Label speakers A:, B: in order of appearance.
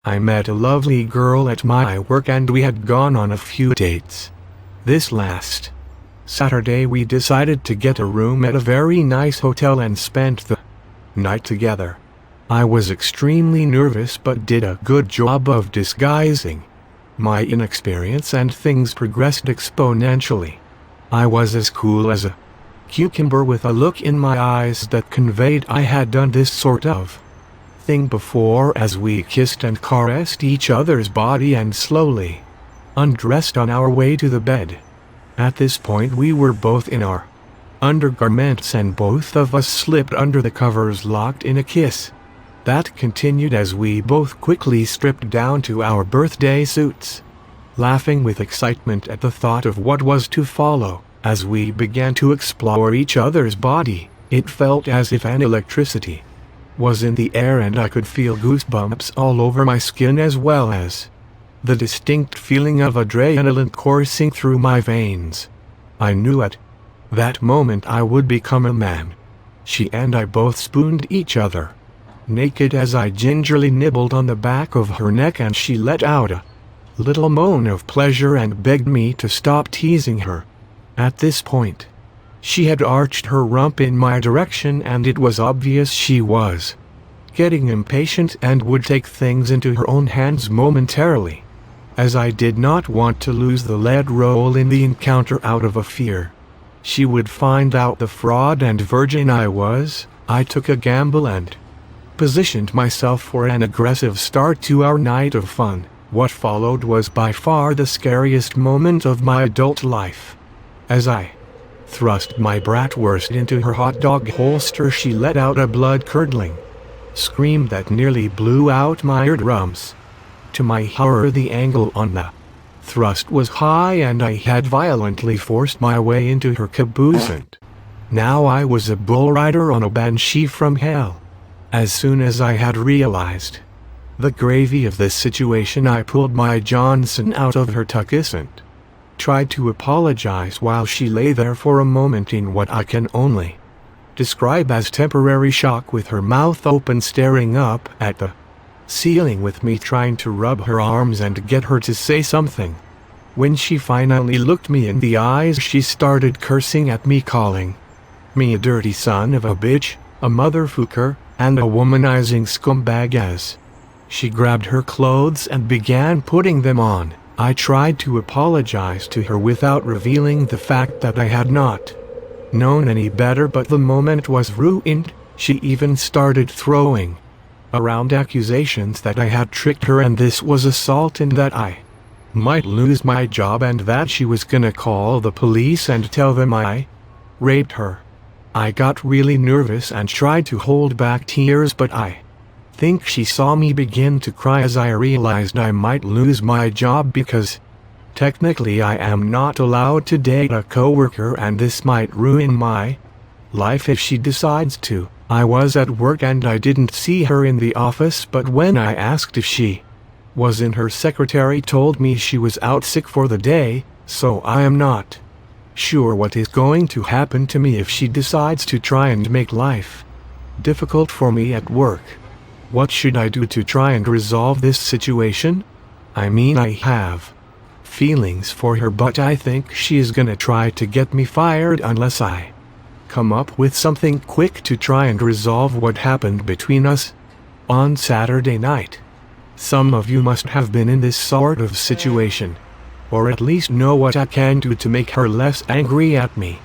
A: I met a lovely girl at my work and we had gone on a few dates. This last Saturday we decided to get a room at a very nice hotel and spent the night together. I was extremely nervous but did a good job of disguising my inexperience and things progressed exponentially. I was as cool as a cucumber with a look in my eyes that conveyed I had done this sort of thing before as we kissed and caressed each other's body and slowly undressed on our way to the bed. At this point we were both in our undergarments and both of us slipped under the covers locked in a kiss. That continued as we both quickly stripped down to our birthday suits, laughing with excitement at the thought of what was to follow. As we began to explore each other's body, it felt as if an electricity was in the air and I could feel goosebumps all over my skin as well as the distinct feeling of adrenaline coursing through my veins. I knew at that moment I would become a man. She and I both spooned each other naked as I gingerly nibbled on the back of her neck and she let out a little moan of pleasure and begged me to stop teasing her. At this point, she had arched her rump in my direction and it was obvious she was getting impatient and would take things into her own hands momentarily. As I did not want to lose the lead role in the encounter out of a fear she would find out the fraud and virgin I was, I took a gamble and positioned myself for an aggressive start to our night of fun. What followed was by far the scariest moment of my adult life. As I thrust my bratwurst into her hot dog holster, she let out a blood-curdling scream that nearly blew out my eardrums. To my horror, the angle on the thrust was high and I had violently forced my way into her caboose and now I was a bull rider on a banshee from hell. As soon as I had realized the gravity of this situation, I pulled my Johnson out of her tuchus and tried to apologize while she lay there for a moment in what I can only describe as temporary shock, with her mouth open staring up at the ceiling, with me trying to rub her arms and get her to say something. When she finally looked me in the eyes, she started cursing at me, calling me a dirty son of a bitch, a motherfucker, and a womanizing scumbag as she grabbed her clothes and began putting them on. I tried to apologize to her without revealing the fact that I had not known any better, but the moment was ruined. She even started throwing around accusations that I had tricked her and this was assault and that I might lose my job and that she was gonna call the police and tell them I raped her. I got really nervous and tried to hold back tears, but I think she saw me begin to cry as I realized I might lose my job because technically I am not allowed to date a coworker and this might ruin my life if she decides to. I was at work and I didn't see her in the office, but when I asked if she was in, her secretary told me she was out sick for the day, so I am not sure what is going to happen to me if she decides to try and make life difficult for me at work. What should I do to try and resolve this situation? I mean, I have feelings for her, but I think she is gonna try to get me fired unless I come up with something quick to try and resolve what happened between us on Saturday night. Some of you must have been in this sort of situation, or at least know what I can do to make her less angry at me.